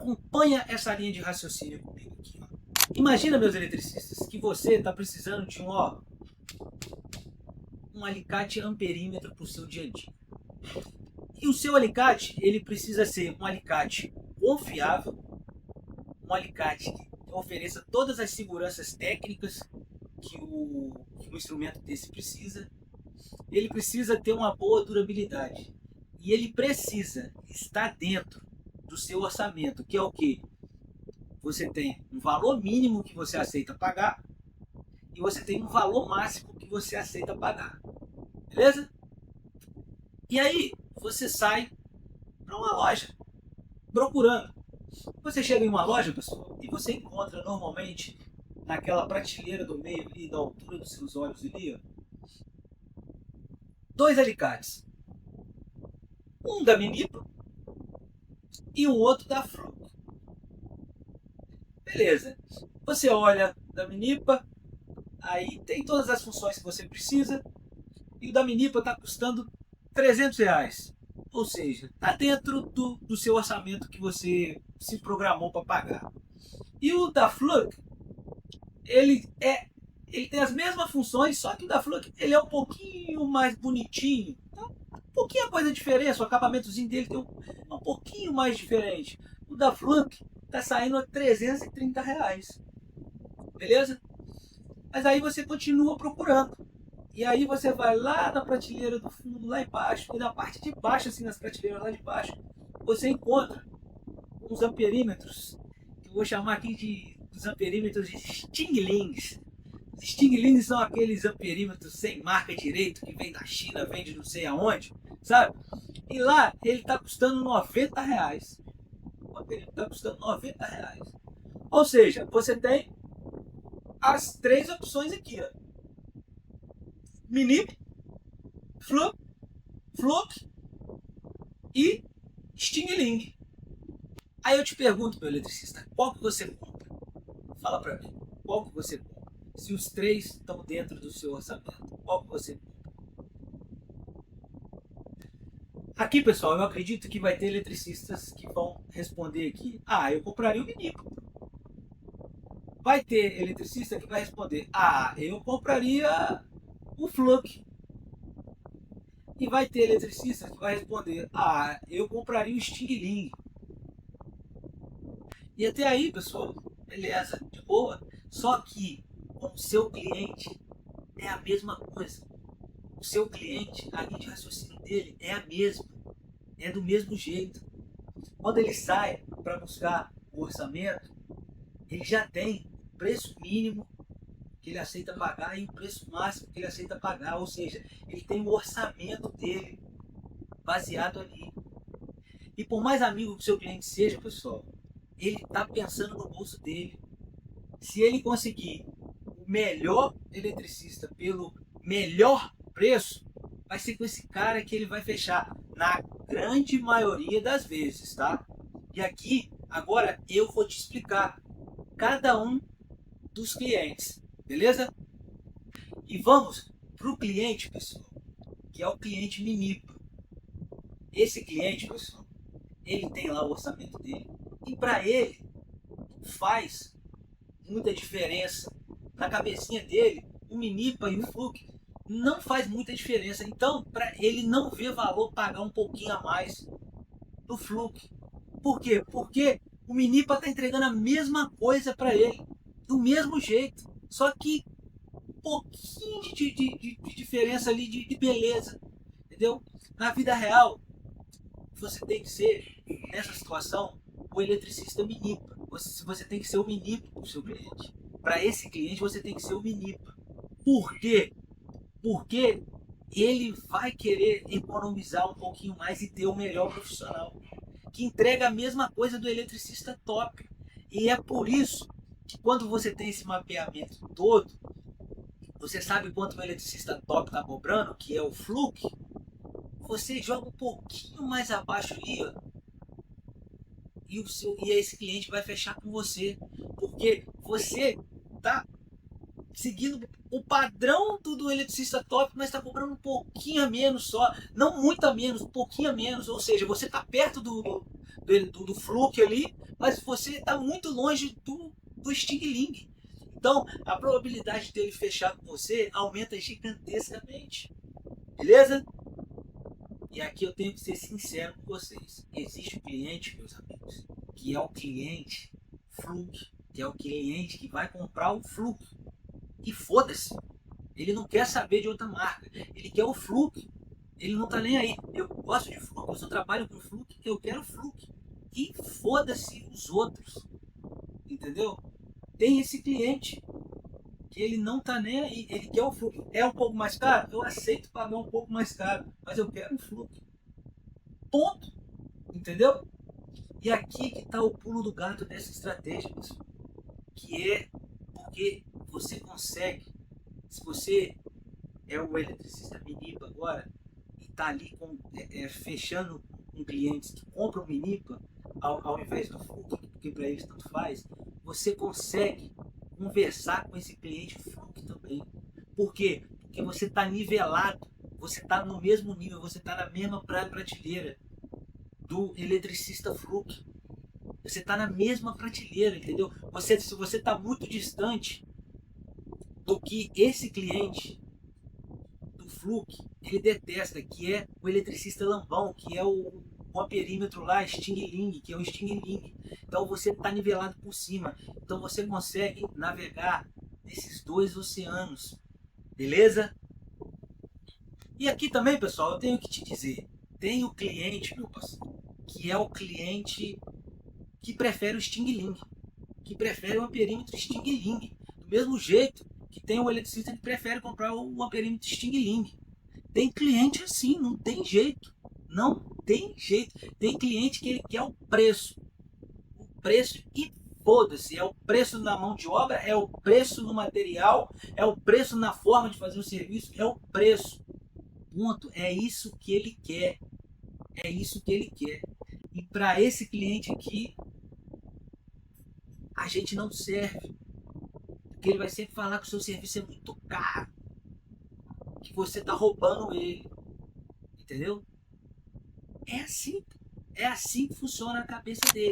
acompanha essa linha de raciocínio comigo aqui. Ó. Imagina, meus eletricistas, que você está precisando de um alicate amperímetro para o seu dia a dia. E o seu alicate, ele precisa ser um alicate confiável, um alicate que ofereça todas as seguranças técnicas que o instrumento desse precisa. Ele precisa ter uma boa durabilidade. E ele precisa estar dentro do seu orçamento, que é o quê? Você tem um valor mínimo que você aceita pagar e você tem um valor máximo que você aceita pagar. Beleza? E aí você sai para uma loja procurando. Você chega em uma loja, pessoal, e você encontra normalmente naquela prateleira do meio ali, da altura dos seus olhos ali, ó, 2 alicates. Um da Minipa e o outro da Fluke. Beleza. Você olha da Minipa, aí tem todas as funções que você precisa, e o da Minipa está custando R$300. Ou seja, está dentro do seu orçamento que você se programou para pagar. E o da Fluke, ele tem as mesmas funções, só que o da Fluke ele é um pouquinho mais bonitinho. Então, pouquinha coisa de diferença, o acabamentozinho dele tem um pouquinho mais diferente. O da Fluke tá saindo a R$330. Beleza? Mas aí você continua procurando. E aí você vai lá na prateleira do fundo, lá embaixo, e na parte de baixo, assim, nas prateleiras lá de baixo, você encontra uns amperímetros, que eu vou chamar aqui dos amperímetros de Stinglings. Os Stinglings são aqueles amperímetros sem marca direito, que vem da China, vem de não sei aonde, sabe? E lá ele está custando R$90. O amperímetro está custando R$90. Ou seja, você tem as 3 opções aqui, ó. Minip, Fluke e Stingling. Aí eu te pergunto, meu eletricista, qual que você compra? Fala pra mim, qual que você compra? Se os 3 estão dentro do seu orçamento, qual que você compra? Aqui, pessoal, eu acredito que vai ter eletricistas que vão responder aqui, eu compraria o Minip. Vai ter eletricista que vai responder, eu compraria o Fluke. E vai ter eletricista que vai responder, eu compraria o Stingling. E até aí, pessoal, beleza, de boa. Só que com o seu cliente é a mesma coisa. O seu cliente, a linha de raciocínio dele é a mesma. É do mesmo jeito. Quando ele sai para buscar o orçamento, ele já tem o preço mínimo que ele aceita pagar e o preço máximo que ele aceita pagar. Ou seja, ele tem o orçamento dele baseado ali. E por mais amigo que o seu cliente seja, pessoal, ele está pensando no bolso dele. Se ele conseguir o melhor eletricista pelo melhor preço, vai ser com esse cara que ele vai fechar na grande maioria das vezes, tá? E aqui, agora eu vou te explicar cada um dos clientes, beleza? E vamos para o cliente, pessoal, que é o cliente Minipa. Esse cliente, pessoal, ele tem lá o orçamento dele. E para ele, faz muita diferença. Na cabecinha dele, o Minipa e o Fluke não faz muita diferença. Então, para ele não vê valor pagar um pouquinho a mais do Fluke. Por quê? Porque o Minipa está entregando a mesma coisa para ele, do mesmo jeito. Só que um pouquinho de diferença ali de beleza. Entendeu? Na vida real, você tem que ser, nessa situação, o eletricista Minipa. Você tem que ser o Minipa para o seu cliente. Para esse cliente, você tem que ser o Minipa. Por quê? Porque ele vai querer economizar um pouquinho mais e ter o melhor profissional, que entrega a mesma coisa do eletricista top. E é por isso que quando você tem esse mapeamento todo, você sabe quanto o eletricista top está cobrando, que é o Fluke, você joga um pouquinho mais abaixo ali, ó, e esse cliente vai fechar com você, porque você está seguindo o padrão do eletricista top, mas está cobrando um pouquinho a menos só, não muito a menos, um pouquinho a menos, ou seja, você está perto do Fluke ali, mas você está muito longe do Sting Ling. Então, a probabilidade dele fechar com você aumenta gigantescamente. Beleza? E aqui eu tenho que ser sincero com vocês. Existe um cliente, meus amigos, que é o cliente Fluke, que é o cliente que vai comprar o Fluke. E foda-se. Ele não quer saber de outra marca. Ele quer o Fluke. Ele não tá nem aí. Eu gosto de Fluke, eu só trabalho com Fluke, eu quero Fluke. E foda-se os outros. Entendeu? Tem esse cliente que ele não tá nem aí. Ele quer o Fluke. É um pouco mais caro? Eu aceito pagar um pouco mais caro. Mas eu quero um Fluke. Ponto. Entendeu? E aqui que tá o pulo do gato dessa estratégia, pessoal. Que é porque você consegue. Se você é o eletricista Minipa agora e está ali fechando com clientes que compram Minipa ao invés do Fluke, porque para eles tanto faz, você consegue conversar com esse cliente Fluke também. Por quê? Porque você está nivelado, você está no mesmo nível, você está na mesma prateleira do eletricista Fluke. Você está na mesma prateleira, entendeu? Se você está muito distante do que esse cliente do Fluke, ele detesta, que é o eletricista lambão, que é o amperímetro lá, Sting Ling, que é o Sting Ling. Então você está nivelado por cima. Então você consegue navegar nesses dois oceanos. Beleza? E aqui também, pessoal, eu tenho que te dizer, tem o cliente, meu parceiro, que é o cliente que prefere o Sting Ling, que prefere o amperímetro Sting Ling. Do mesmo jeito que tem o eletricista que prefere comprar o amperímetro Sting Ling. Tem cliente assim, não tem jeito. Não tem jeito. Tem cliente que ele quer o preço. O preço e foda-se. É o preço na mão de obra, é o preço no material, é o preço na forma de fazer o serviço, é o preço. Ponto. É isso que ele quer. É isso que ele quer. E para esse cliente aqui, a gente não serve. Porque ele vai sempre falar que o seu serviço é muito caro. Que você está roubando ele. Entendeu? É assim. É assim que funciona a cabeça dele.